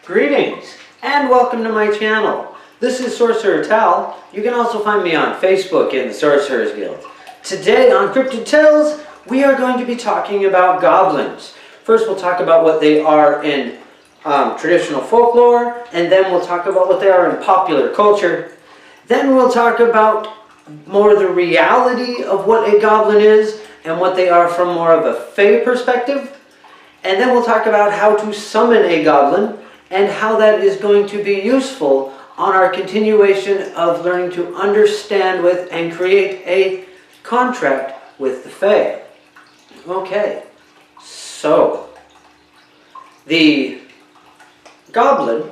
Greetings and welcome to my channel. This is Sorcerer Tal. You can also find me on Facebook in the Sorcerer's Guild. Today on Cryptid Tales, we are going to be talking about goblins. First we'll talk about what they are in traditional folklore, and then we'll talk about what they are in popular culture. Then we'll talk about more the reality of what a goblin is and what they are from more of a fae perspective. And then we'll talk about how to summon a goblin and how that is going to be useful on our continuation of learning to understand with and create a contract with the fae. Okay, so the goblin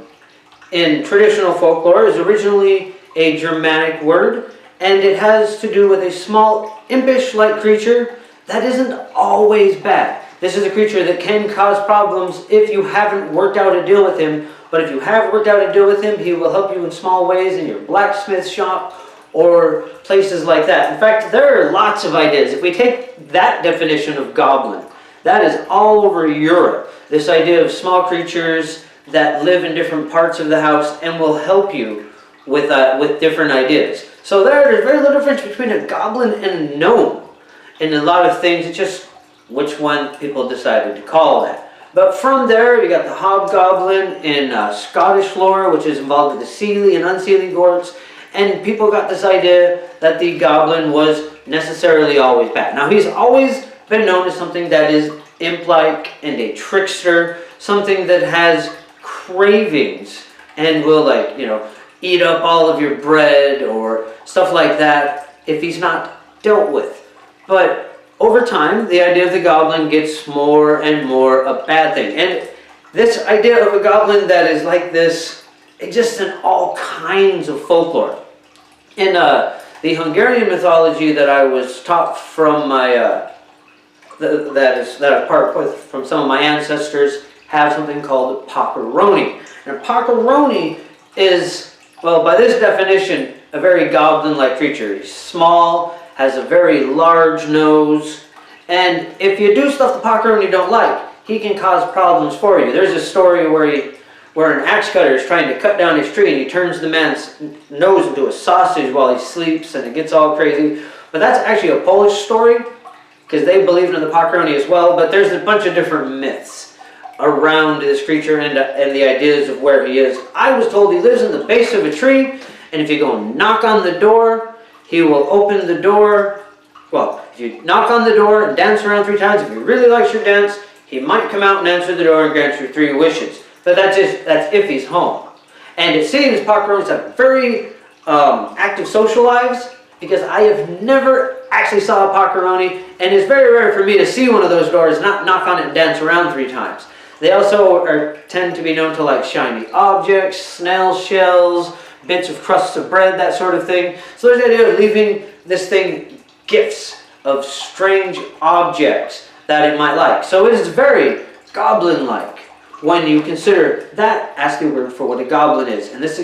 in traditional folklore is originally a Germanic word, and it has to do with a small impish-like creature that isn't always bad. This is a creature that can cause problems if you haven't worked out a deal with him, but if you have worked out a deal with him, he will help you in small ways in your blacksmith shop or places like that. In fact, there are lots of ideas. If we take that definition of goblin, that is all over Europe. This idea of small creatures that live in different parts of the house and will help you with different ideas. So there's very little difference between a goblin and a gnome. In a lot of things, it's just which one people decided to call that. But from there, you got the hobgoblin in Scottish lore, which is involved with the Seelie and Unseelie gourds, and people got this idea that the goblin was necessarily always bad. Now, he's always been known as something that is imp-like and a trickster, something that has cravings and will, eat up all of your bread or stuff like that if he's not dealt with. But over time, the idea of the goblin gets more and more a bad thing. And this idea of a goblin that is like this exists in all kinds of folklore. In the Hungarian mythology that I was taught from my, that I part with from some of my ancestors, have something called Pakaroni. And Pakaroni is, well, by this definition, a very goblin-like creature. He's small, has a very large nose, and if you do stuff the Pakaroni don't like, he can cause problems for you. There's a story where an axe cutter is trying to cut down his tree and he turns the man's nose into a sausage while he sleeps and it gets all crazy. But that's actually a Polish story because they believed in the Pakaroni as well, but there's a bunch of different myths around this creature and the ideas of where he is. I was told he lives in the base of a tree, and if you go knock on the door, he will open the door. Well, if you knock on the door and dance around 3 times, if he really likes your dance, he might come out and answer the door and grant you 3 wishes. But that's if he's home. And it seems Pakaronis have very active social lives, because I have never actually saw a Pakaroni, and it's very rare for me to see one of those doors, not knock on it and dance around 3 times. They also tend to be known to like shiny objects, snail shells, bits of crusts of bread, that sort of thing. So there's the idea of leaving this thing gifts of strange objects that it might like. So it is very goblin-like when you consider that as the word for what a goblin is. And this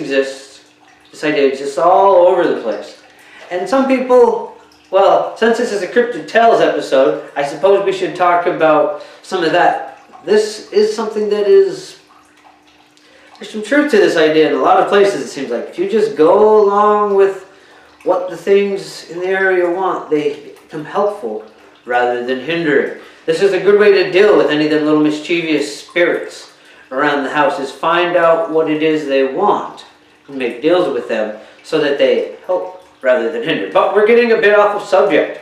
idea exists all over the place. And some people, well, since this is a Cryptid Tales episode, I suppose we should talk about some of that. This is something that is... There's some truth to this idea in a lot of places, it seems like. If you just go along with what the things in the area want, they become helpful rather than hindering. This is a good way to deal with any of them little mischievous spirits around the house, is find out what it is they want and make deals with them so that they help rather than hinder. But we're getting a bit off of subject.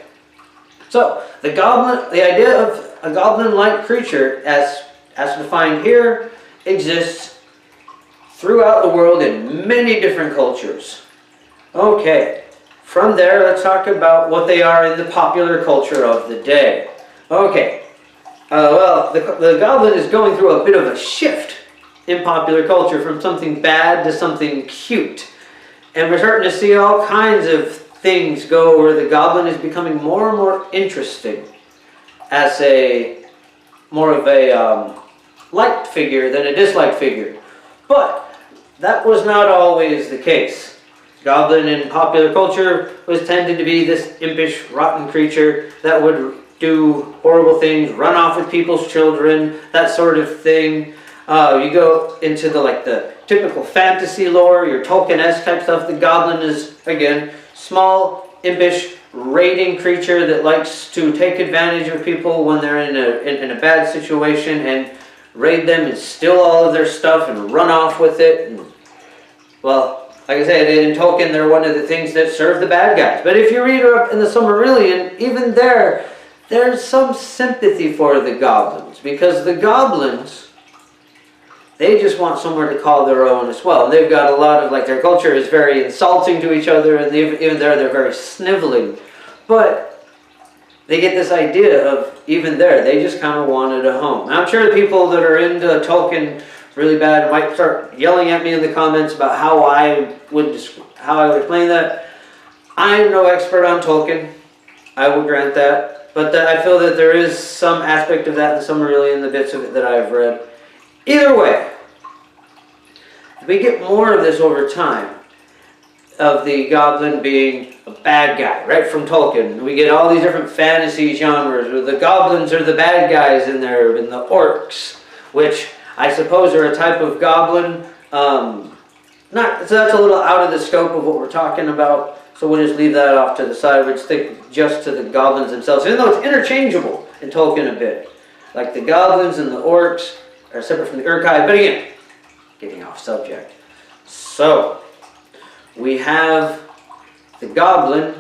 So, the idea of a goblin-like creature, as defined here, exists throughout the world in many different cultures. Okay, from there let's talk about what they are in the popular culture of the day. Okay, well, the goblin is going through a bit of a shift in popular culture from something bad to something cute. And we're starting to see all kinds of things go where the goblin is becoming more and more interesting as more of a liked figure than a disliked figure. But that was not always the case. Goblin in popular culture was tended to be this impish, rotten creature that would do horrible things, run off with people's children, that sort of thing. You go into the typical fantasy lore, your Tolkien-esque type stuff. The goblin is, again, small, impish, raiding creature that likes to take advantage of people when they're in a bad situation and raid them and steal all of their stuff and run off with it. And, well, like I said, in Tolkien, they're one of the things that serve the bad guys. But if you read up in the Silmarillion, even there's some sympathy for the goblins, because the goblins, they just want somewhere to call their own as well. And they've got a lot of, their culture is very insulting to each other, and even they're very sniveling. But they get this idea of, even there, they just kind of wanted a home. Now, I'm sure the people that are into Tolkien really bad might start yelling at me in the comments about how I would explain that. I'm no expert on Tolkien, I will grant that. But I feel that there is some aspect of that in the Silmarillion, the bits of it that I've read. Either way, we get more of this over time, of the goblin being a bad guy, right from Tolkien. We get all these different fantasy genres where the goblins are the bad guys in there, and the orcs, which I suppose are a type of goblin. So that's a little out of the scope of what we're talking about, so we'll just leave that off to the side. We'll stick just to the goblins themselves, even though it's interchangeable in Tolkien a bit. Like the goblins and the orcs are separate from the Urkai, but again, getting off subject. So, we have the goblin,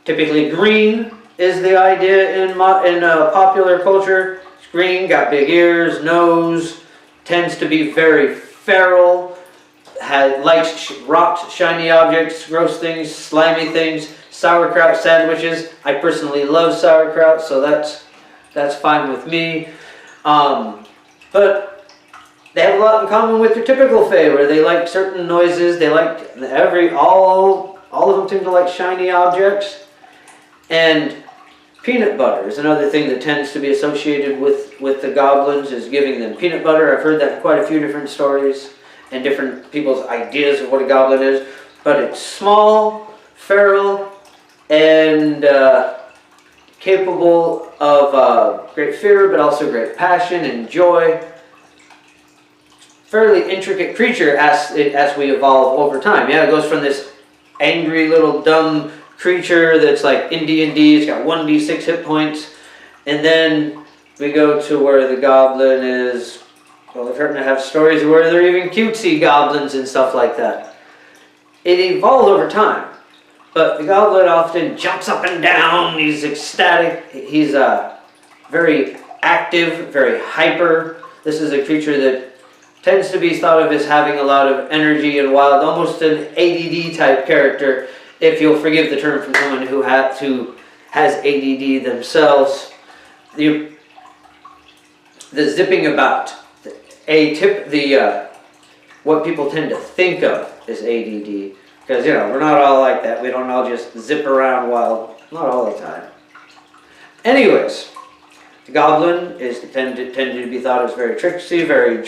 typically green is the idea in popular culture. It's green, got big ears, nose, tends to be very feral, likes rocks, shiny objects, gross things, slimy things, sauerkraut sandwiches. I personally love sauerkraut, so that's fine with me. But they have a lot in common with your typical Fae, where they like certain noises. They like all of them seem to like shiny objects. And peanut butter is another thing that tends to be associated with the goblins, is giving them peanut butter. I've heard that in quite a few different stories and different people's ideas of what a goblin is. But it's small, feral, and capable of great fear, but also great passion and joy. Fairly intricate creature as we evolve over time. Yeah, it goes from this angry little dumb creature that's like in D&D, it's got 1d6 hit points, and then we go to where the goblin is, well, we're starting to have stories where they're even cutesy goblins and stuff like that. It evolves over time, but the goblin often jumps up and down, he's ecstatic, he's very active, very hyper. This is a creature that tends to be thought of as having a lot of energy and wild, almost an ADD type character, if you'll forgive the term from someone who has ADD themselves. The zipping about, what people tend to think of as ADD, because we're not all like that. We don't all just zip around wild, not all the time. Anyways, the goblin is tended to be thought as very tricksy, very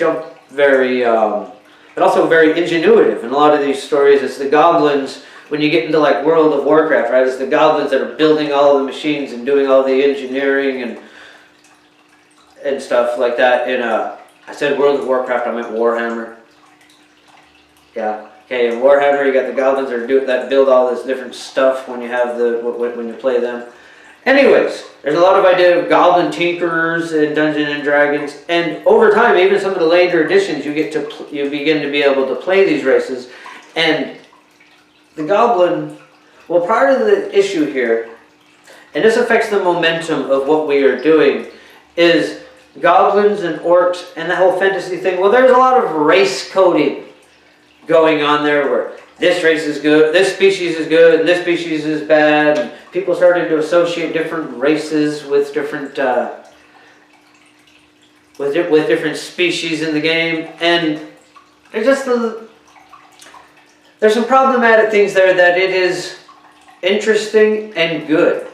but also very ingenuitive. In a lot of these stories, it's the goblins, when you get into World of Warcraft, right, it's the goblins that are building all the machines and doing all the engineering and stuff like that. I said World of Warcraft, I meant Warhammer. Yeah, okay, in Warhammer you got the goblins that build all this different stuff when you have when you play them. Anyways, there's a lot of idea of goblin tinkerers in Dungeons and Dragons, and over time, even some of the later editions, you begin to be able to play these races. And the goblin, well, part of the issue here, and this affects the momentum of what we are doing, is goblins and orcs and the whole fantasy thing. Well, there's a lot of race coding going on there, where this race is good, this species is good, and this species is bad. And people started to associate different races with different different species in the game, and there's some problematic things there that it is interesting and good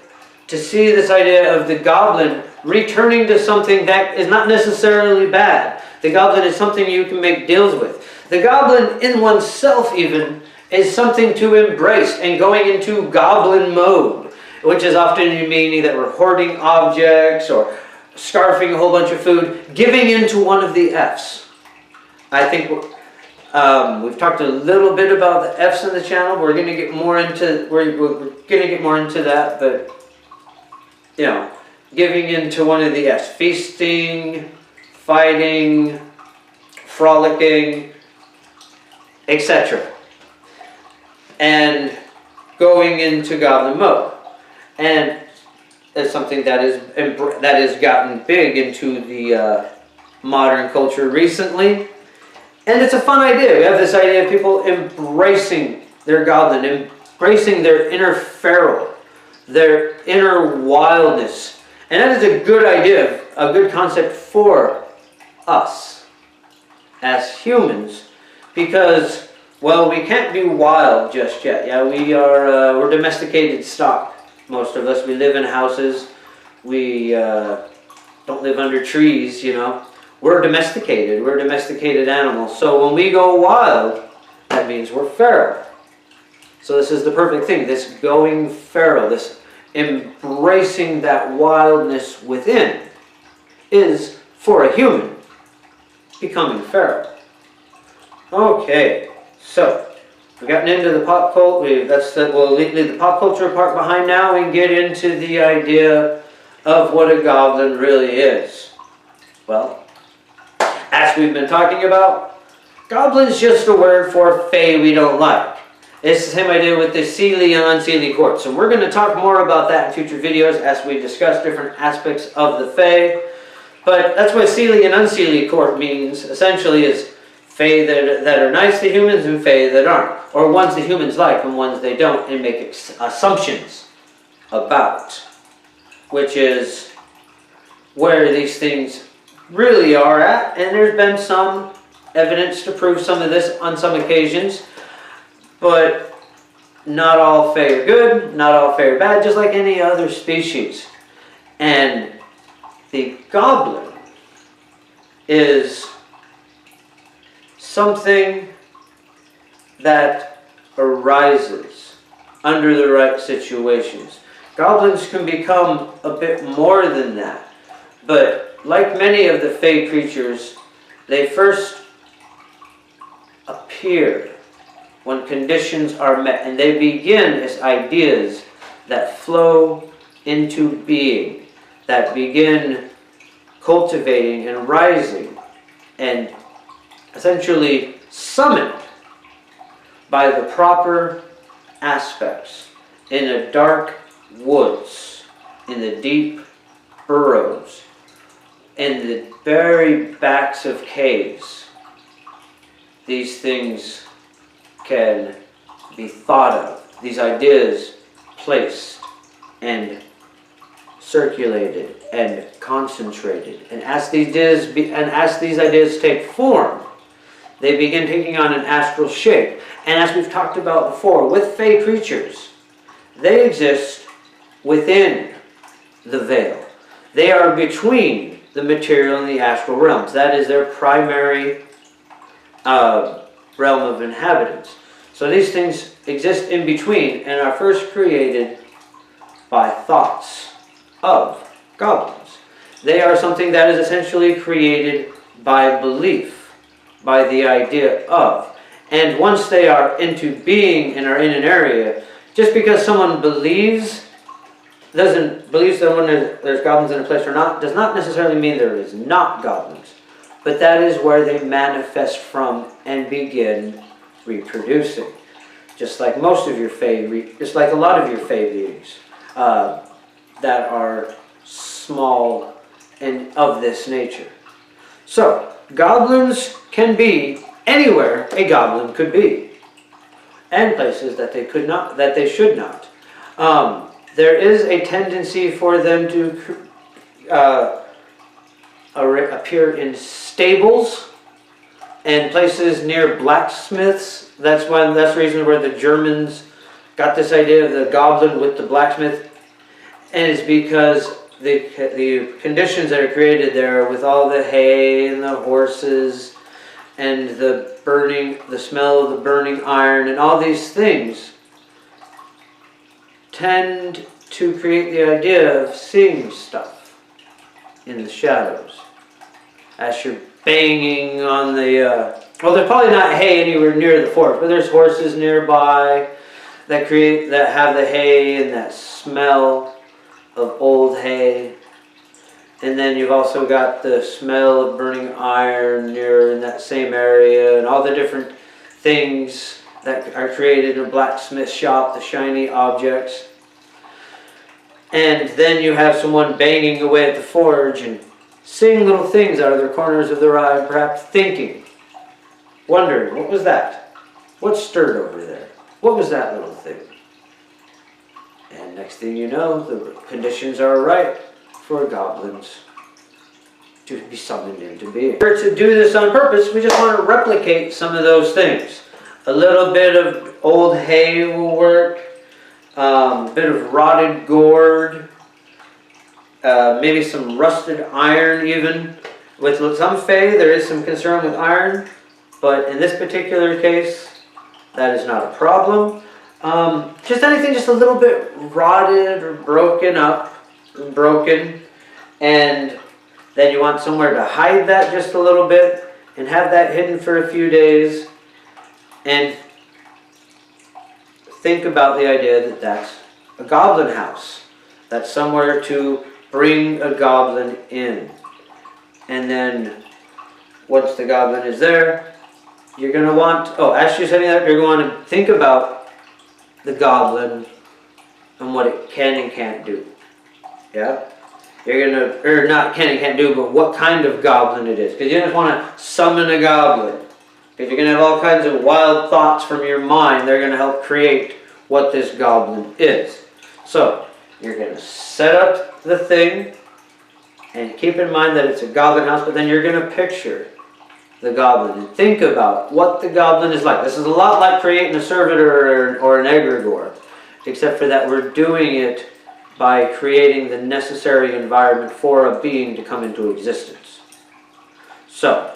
to see this idea of the goblin returning to something that is not necessarily bad. The goblin is something you can make deals with. The goblin in oneself even is something to embrace, and going into goblin mode, which is often meaning that we're hoarding objects or scarfing a whole bunch of food, giving into one of the F's. I think we've talked a little bit about the F's in the channel. We're going to get more into we're going to get more into that, but you know, giving into one of the F's: feasting, fighting, frolicking, etc. And going into goblin mode. And it's something that has gotten big into the modern culture recently. And it's a fun idea. We have this idea of people embracing their goblin, embracing their inner feral, their inner wildness. And that is a good idea, a good concept for us as humans, because, well, we can't be wild just yet. Yeah, we're domesticated stock. Most of us, we live in houses. We don't live under trees, you know. We're domesticated. We're domesticated animals. So when we go wild, that means we're feral. So this is the perfect thing. This going feral, this embracing that wildness within, is for a human becoming feral. Okay, so we've gotten into the pop culture. We'll leave the pop culture part behind now and get into the idea of what a goblin really is. Well, as we've been talking about, goblin's just a word for fae we don't like. It's the same idea with the seelie and unseelie courts. And we're going to talk more about that in future videos as we discuss different aspects of the fae. But that's what seelie and unseelie court means, essentially, is fae that are nice to humans and fae that aren't. Or ones that humans like and ones they don't, and make assumptions about. Which is where these things really are at. And there's been some evidence to prove some of this on some occasions. But not all fae are good, not all fae are bad, just like any other species. And the goblin is something that arises under the right situations. Goblins can become a bit more than that. But like many of the fae creatures, they first appear when conditions are met, and they begin as ideas that flow into being, that begin cultivating and rising, and essentially summoned by the proper aspects in the dark woods, in the deep burrows, in the very backs of caves. These things can be thought of, these ideas placed and circulated and concentrated. And as these ideas take form, they begin taking on an astral shape. And as we've talked about before, with fae creatures, they exist within the veil. They are between the material and the astral realms. That is their primary realm of inhabitants. So these things exist in between and are first created by thoughts of goblins. They are something that is essentially created by belief, by the idea of. And once they are into being and are in an area, just because someone believes that when there's goblins in a place or not, does not necessarily mean there is not goblins. But that is where they manifest from and begin reproducing. Just like most of your fae, just like a lot of your fae beings that are small and of this nature. So, goblins can be anywhere a goblin could be, and places that they could not, that they should not. There is a tendency for them to appear in stables and places near blacksmiths. That's the reason where the Germans got this idea of the goblin with the blacksmith, and it's because the conditions that are created there with all the hay and the horses and the smell of the burning iron and all these things tend to create the idea of seeing stuff in the shadows. As you're banging on the, well, there's probably not hay anywhere near the forest, but there's horses nearby that have the hay and that smell of old hay. And then you've also got the smell of burning iron near in that same area, and all the different things that are created in a blacksmith shop, the shiny objects. And then you have someone banging away at the forge and seeing little things out of the corners of their eye, perhaps thinking, wondering, what was that? What stirred over there? What was that little thing? And next thing you know, the conditions are right for goblins to be summoned into being. To do this on purpose, we just want to replicate some of those things. A little bit of old hay will work, a bit of rotted gourd, maybe some rusted iron even. With some Fae, there is some concern with iron, but in this particular case, that is not a problem. Just anything just a little bit rotted or broken up, and then you want somewhere to hide that just a little bit and have that hidden for a few days, and think about the idea that that's a goblin house. That's somewhere to bring a goblin in. And then once the goblin is there, you're going to want, as you're setting that up, you're going to think about the goblin and what it can and can't do. Yeah? You're going to, or not can and can't do, but what kind of goblin it is. Because you just want to summon a goblin. Because you're going to have all kinds of wild thoughts from your mind. They're going to help create what this goblin is. So, you're going to set up the thing and keep in mind that it's a goblin house, but then you're going to picture the goblin and think about what the goblin is like. This is a lot like creating a servitor or an egregore, except for that we're doing it by creating the necessary environment for a being to come into existence. So,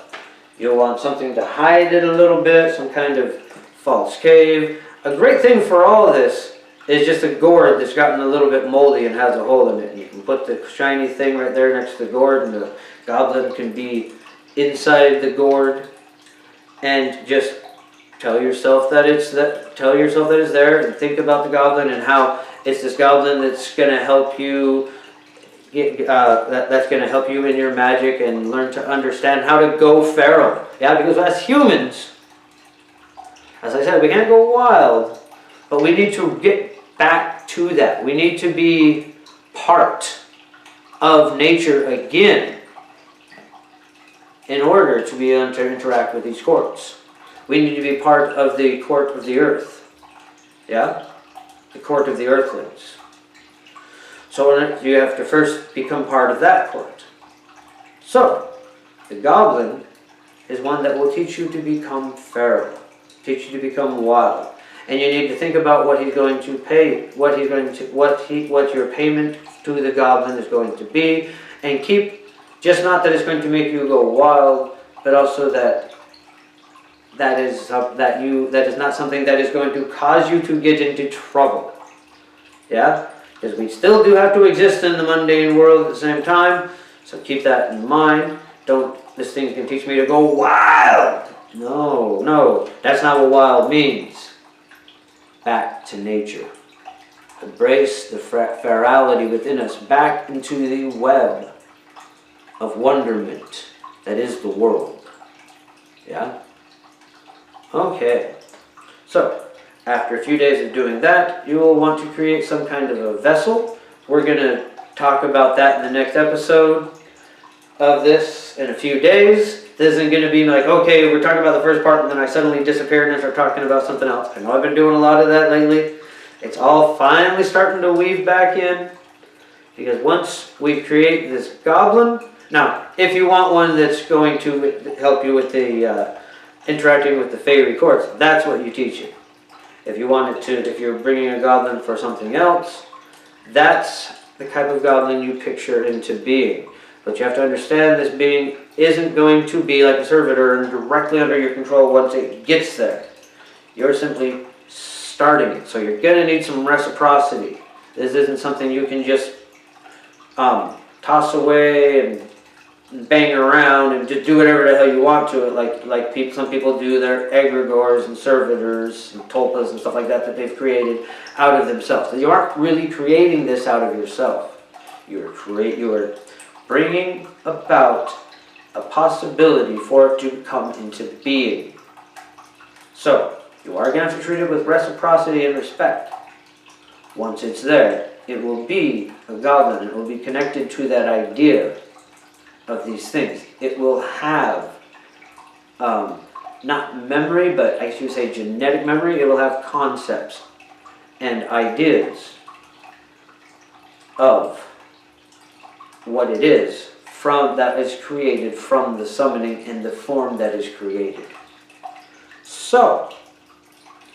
you'll want something to hide it a little bit, some kind of false cave. A great thing for all of this is just a gourd that's gotten a little bit moldy and has a hole in it. And you can put the shiny thing right there next to the gourd, and the goblin can be inside the gourd. And just tell yourself that it's there, and think about the goblin and how it's this goblin that's going to help you. That's going to help you in your magic and learn to understand how to go feral. Yeah, because as humans, as I said, we can't go wild, but we need to get back to that. We need to be part of nature again in order to be able to interact with these courts. We need to be part of the court of the earth. Yeah? The court of the earthlings. So you have to first become part of that court. So, the goblin is one that will teach you to become feral, teach you to become wild. And you need to think about what he's going to pay, what your payment to the goblin is going to be, and keep, just not that it's going to make you go wild, but also that is not something that is going to cause you to get into trouble. Yeah? Because we still do have to exist in the mundane world at the same time, so keep that in mind. This thing can teach me to go wild. No, that's not what wild means. Back to nature. Embrace the ferality within us, back into the web of wonderment that is the world. Yeah? Okay. So, after a few days of doing that, you will want to create some kind of a vessel. We're going to talk about that in the next episode of this in a few days. This isn't going to be like, okay, we're talking about the first part and then I suddenly disappeared and I start talking about something else. I know I've been doing a lot of that lately. It's all finally starting to weave back in. Because once we create this goblin, now, if you want one that's going to help you with the interacting with the fairy courts, that's what you teach it. If you want it to, if you're bringing a goblin for something else, that's the type of goblin you picture into being. But you have to understand this being isn't going to be like a servitor and directly under your control once it gets there. You're simply starting it. So you're going to need some reciprocity. This isn't something you can just toss away and bang around and just do whatever the hell you want to it, like some people do their egregores and servitors and tulpas and stuff like that they've created out of themselves. So you aren't really creating this out of yourself. You are bringing about a possibility for it to come into being. So you are going to have to treat it with reciprocity and respect. Once it's there, it will be a goblin. It will be connected to that idea of these things. It will have, not memory, but I should say genetic memory. It will have concepts and ideas of what it is that is created from the summoning in the form that is created. So,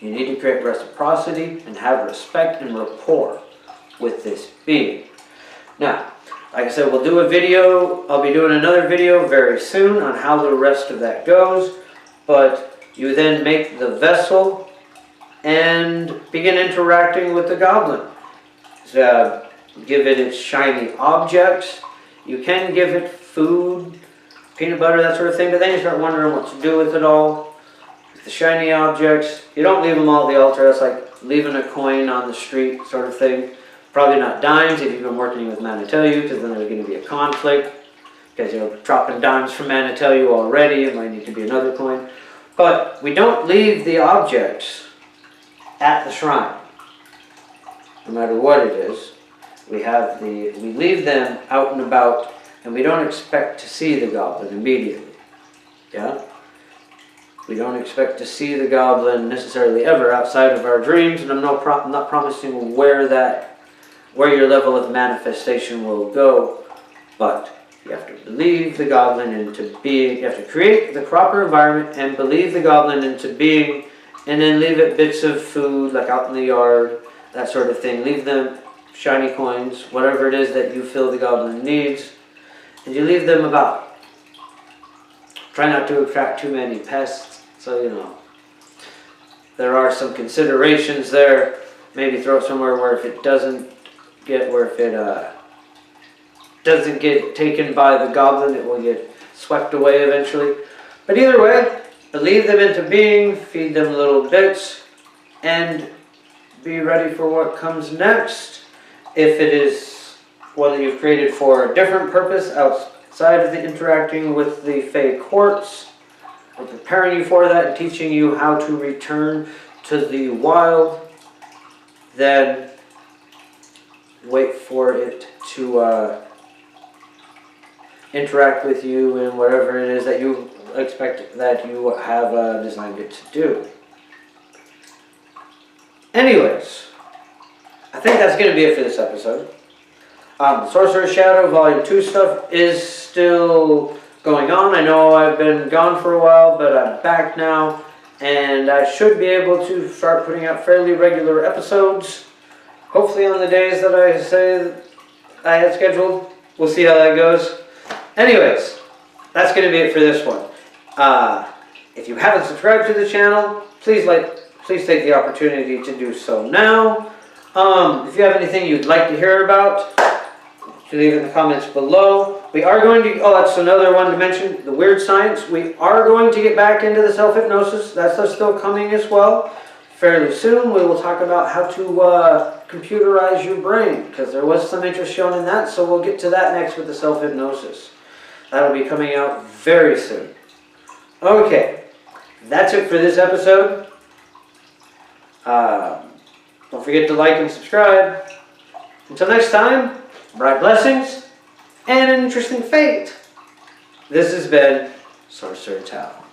you need to create reciprocity and have respect and rapport with this being. Now, like I said, we'll do a video. I'll be doing another video very soon on how the rest of that goes. But you then make the vessel and begin interacting with the goblin. Give it its shiny objects. You can give it food, peanut butter, that sort of thing. But then you start wondering what to do with it all. The shiny objects, you don't leave them all at the altar. That's like leaving a coin on the street sort of thing. Probably not dimes if you've been working with Manitellu, because then there's going to be a conflict. Because you're dropping dimes from Manitellu already, it might need to be another coin. But we don't leave the objects at the shrine, no matter what it is. We leave them out and about, and we don't expect to see the goblin immediately. Yeah? We don't expect to see the goblin necessarily ever outside of our dreams, and I'm not promising where your level of manifestation will go, but you have to believe the goblin into being. You have to create the proper environment and believe the goblin into being, and then leave it bits of food, like out in the yard, that sort of thing. Leave them shiny coins, whatever it is that you feel the goblin needs, and you leave them about. Try not to attract too many pests, so you know. There are some considerations there. Maybe throw it somewhere where if it doesn't get taken by the goblin, it will get swept away eventually. But either way, believe them into being, feed them little bits, and be ready for what comes next. If it is one that you've created for a different purpose outside of the interacting with the Fey Courts, or preparing you for that and teaching you how to return to the wild, then wait for it to interact with you in whatever it is that you expect that you have designed it to do. Anyways, I think that's going to be it for this episode. Sorcerer's Shadow Volume 2 stuff is still going on. I know I've been gone for a while, but I'm back now, and I should be able to start putting out fairly regular episodes. Hopefully on the days that I say I had scheduled. We'll see how that goes. Anyways, that's going to be it for this one. If you haven't subscribed to the channel, please take the opportunity to do so now. If you have anything you'd like to hear about, leave it in the comments below. We are going to, that's another one to mention, the weird science. We are going to get back into the self-hypnosis. That's still coming as well. Fairly soon, we will talk about how to computerize your brain, because there was some interest shown in that, so we'll get to that next with the self-hypnosis. That'll be coming out very soon. Okay, that's it for this episode. Don't forget to like and subscribe. Until next time, bright blessings and an interesting fate. This has been Sorcerer Tal.